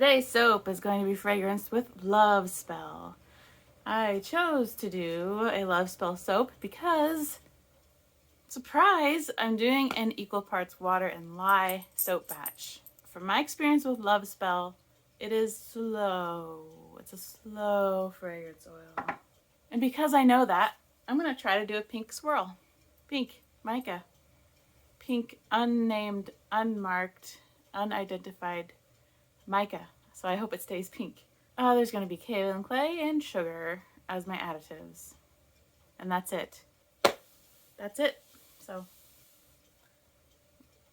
Today's soap is going to be fragranced with Love Spell. I chose to do a Love Spell soap because, surprise, I'm doing an equal parts water and lye soap batch. From my experience with Love Spell, it is slow. It's a slow fragrance oil. And because I know that, I'm going to try to do a pink swirl. Pink, mica. Pink, unnamed, unmarked, unidentified mica. So I hope it stays pink. There's going to be kaolin clay and sugar as my additives. And that's it. That's it. So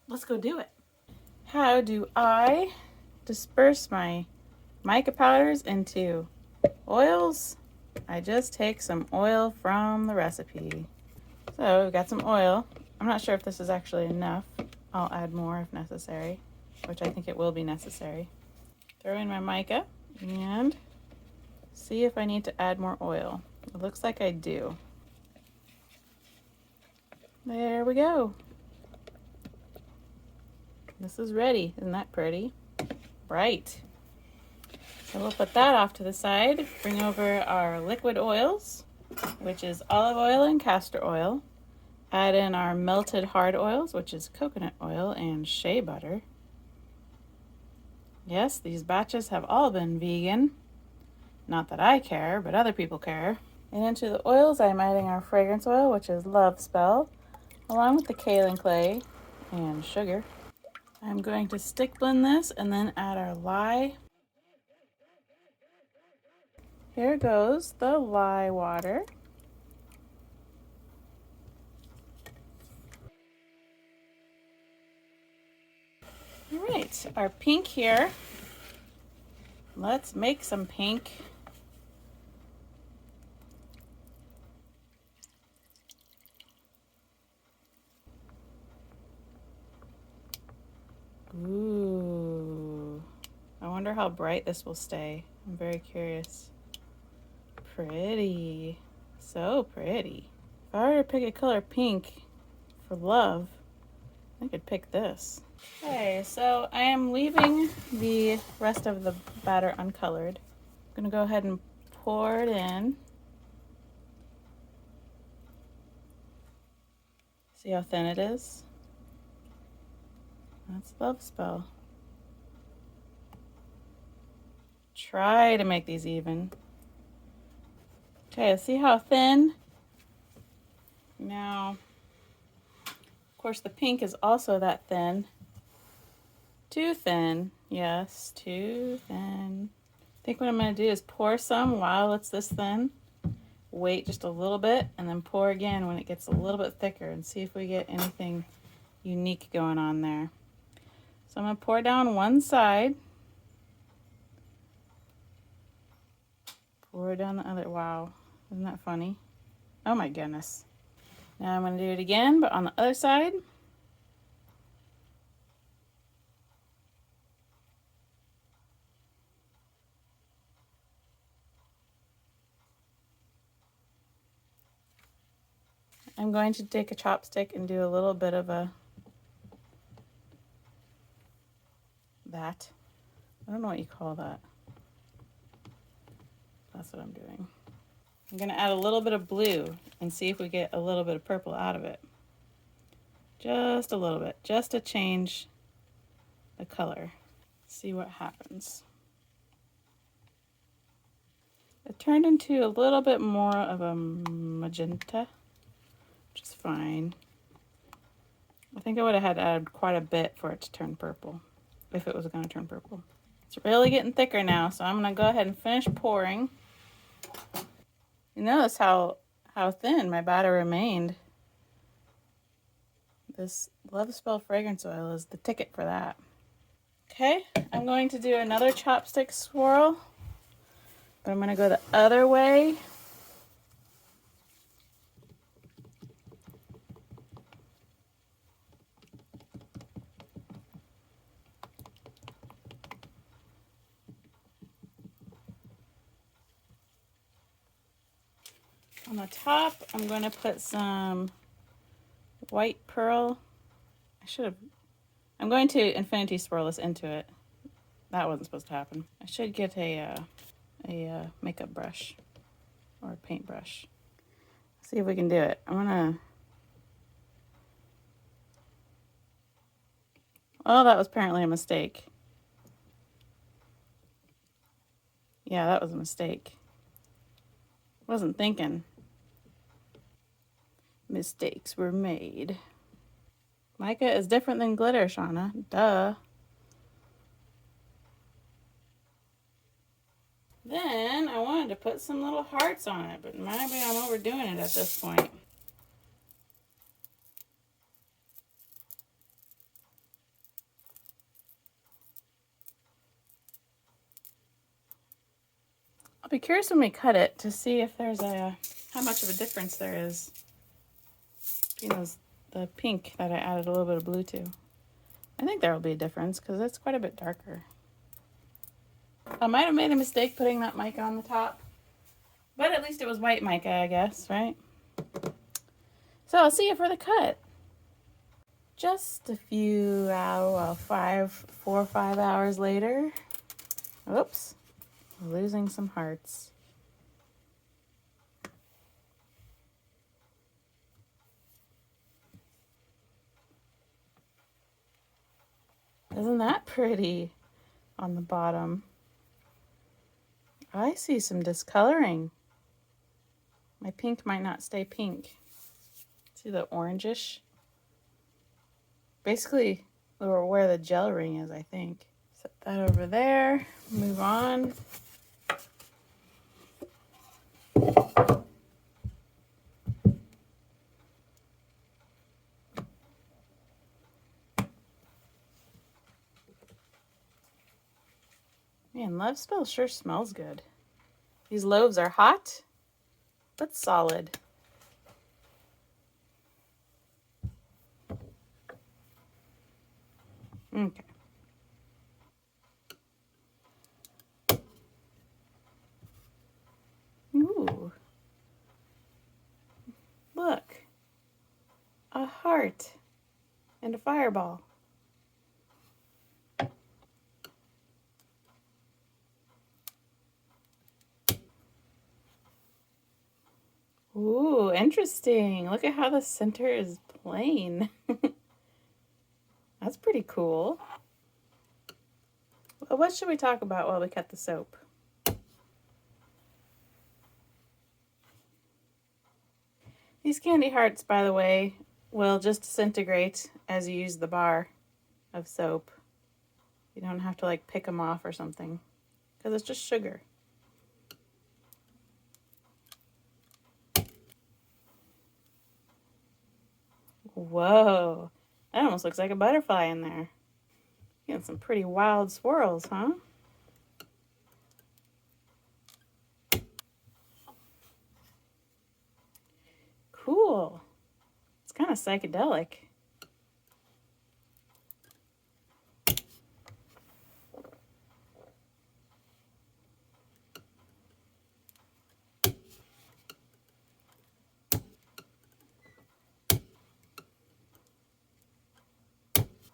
let's go do it. How do I disperse my mica powders into oils? I just take some oil from the recipe. So we've got some oil. I'm not sure if this is actually enough. I'll add more if necessary, which I think it will be necessary. Throw in my mica and see if I need to add more oil. It looks like I do. There we go. This is ready. Isn't that pretty? Bright. So we'll put that off to the side. Bring over our liquid oils, which is olive oil and castor oil. Add in our melted hard oils, which is coconut oil and shea butter. Yes, these batches have all been vegan. Not that I care, but other people care. And into the oils, I'm adding our fragrance oil, which is Love Spell, along with the kaolin clay and sugar. I'm going to stick blend this and then add our lye. Here goes the lye water. All right, our pink here. Let's make some pink. Ooh, I wonder how bright this will stay. I'm very curious. Pretty, so pretty. If I were to pick a color pink for love, I could pick this. Okay, so I am leaving the rest of the batter uncolored. I'm gonna go ahead and pour it in. See how thin it is? That's Love Spell. Try to make these even. Okay, see how thin? Now, of course, the pink is also that thin. Too thin. Yes, too thin. I think what I'm going to do is pour some while it's this thin. Wait just a little bit and then pour again when it gets a little bit thicker and see if we get anything unique going on there. So I'm going to pour down one side. Pour down the other. Wow, isn't that funny? Oh my goodness. Now I'm going to do it again, but on the other side. I'm going to take a chopstick and do a little bit of that. I don't know what you call that. That's what I'm doing. I'm going to add a little bit of blue and see if we get a little bit of purple out of it. Just a little bit, just to change the color. See what happens. It turned into a little bit more of a magenta, which is fine. I think I would have had to add quite a bit for it to turn purple, if it was going to turn purple. It's really getting thicker now, so I'm going to go ahead and finish pouring. You notice how thin my batter remained. This Love Spell fragrance oil is the ticket for that. Okay, I'm going to do another chopstick swirl, but I'm going to go the other way. On the top, I'm going to put some white pearl. I'm going to infinity swirl this into it. That wasn't supposed to happen. I should get a makeup brush or a paintbrush. See if we can do it. I'm gonna. Oh, that was apparently a mistake. Yeah, that was a mistake. Wasn't thinking. Mistakes were made. Mica is different than glitter, Shauna. Duh. Then I wanted to put some little hearts on it, but maybe I'm overdoing it at this point. I'll be curious when we cut it to see if there's how much of a difference there is between the pink that I added a little bit of blue to. I think there will be a difference because it's quite a bit darker. I might have made a mistake putting that mica on the top, but at least it was white mica, I guess, right? So I'll see you for the cut. Just a few hours, 4 or 5 hours later. Oops, losing some hearts. Isn't that pretty on the bottom? I see some discoloring. My pink might not stay pink. See the orangish? Basically, where the gel ring is, I think. Set that over there. Move on. Man, Love Spell sure smells good. These loaves are hot, but solid. Okay. Ooh. Look. A heart and a fireball. Ooh, interesting. Look at how the center is plain. That's pretty cool. Well, what should we talk about while we cut the soap? These candy hearts, by the way, will just disintegrate as you use the bar of soap. You don't have to like pick them off or something because it's just sugar. Whoa, that almost looks like a butterfly in there. Getting some pretty wild swirls, huh? Cool. It's kind of psychedelic.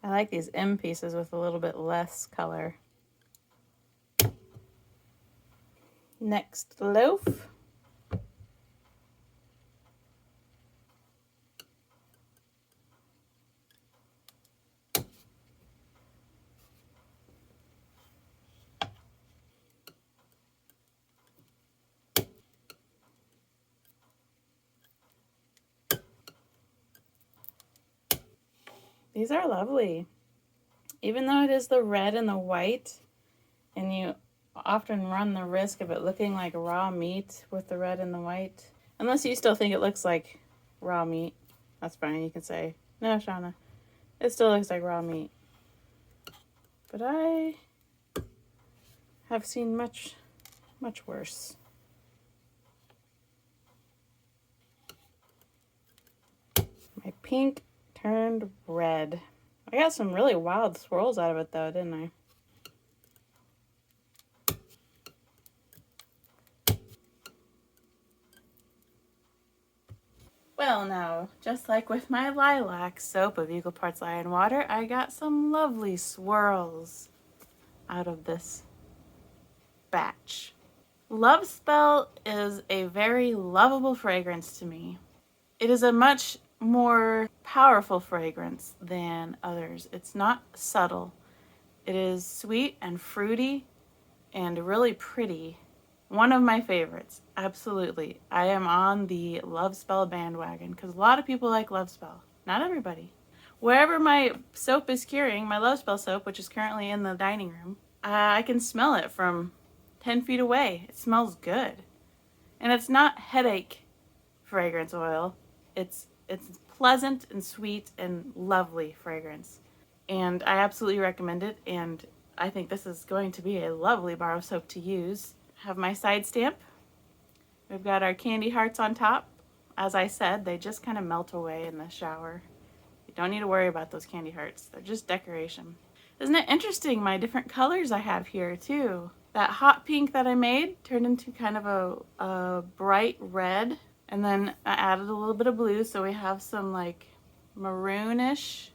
I like these M pieces with a little bit less color. Next loaf. These are lovely. Even though it is the red and the white, and you often run the risk of it looking like raw meat with the red and the white. Unless you still think it looks like raw meat. That's fine, you can say, no, Shauna, it still looks like raw meat. But I have seen much, much worse. My pink turned red. I got some really wild swirls out of it though, didn't I? Well now, just like with my lilac soap of equal parts lye and water, I got some lovely swirls. out of this batch. Love Spell is a very lovable fragrance to me. It is a much more powerful fragrance than others. It's not subtle. It is sweet and fruity and really pretty. One of my favorites, absolutely. I am on the Love Spell bandwagon because a lot of people like Love Spell. Not everybody. Wherever my soap is curing, my Love Spell soap, which is currently in the dining room, I can smell it from 10 feet away. It smells good. And it's not headache fragrance oil. It's pleasant and sweet and lovely fragrance. And I absolutely recommend it, and I think this is going to be a lovely bar of soap to use. Have my side stamp. We've got our candy hearts on top. As I said, they just kind of melt away in the shower. You don't need to worry about those candy hearts. They're just decoration. Isn't it interesting, my different colors I have here too? That hot pink that I made turned into kind of a bright red. And then I added a little bit of blue, so we have some like maroonish.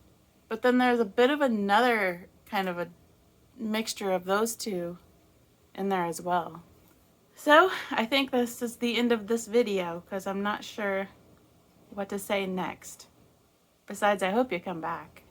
But then there's a bit of another kind of a mixture of those two in there as well. So I think this is the end of this video because I'm not sure what to say next. Besides, I hope you come back.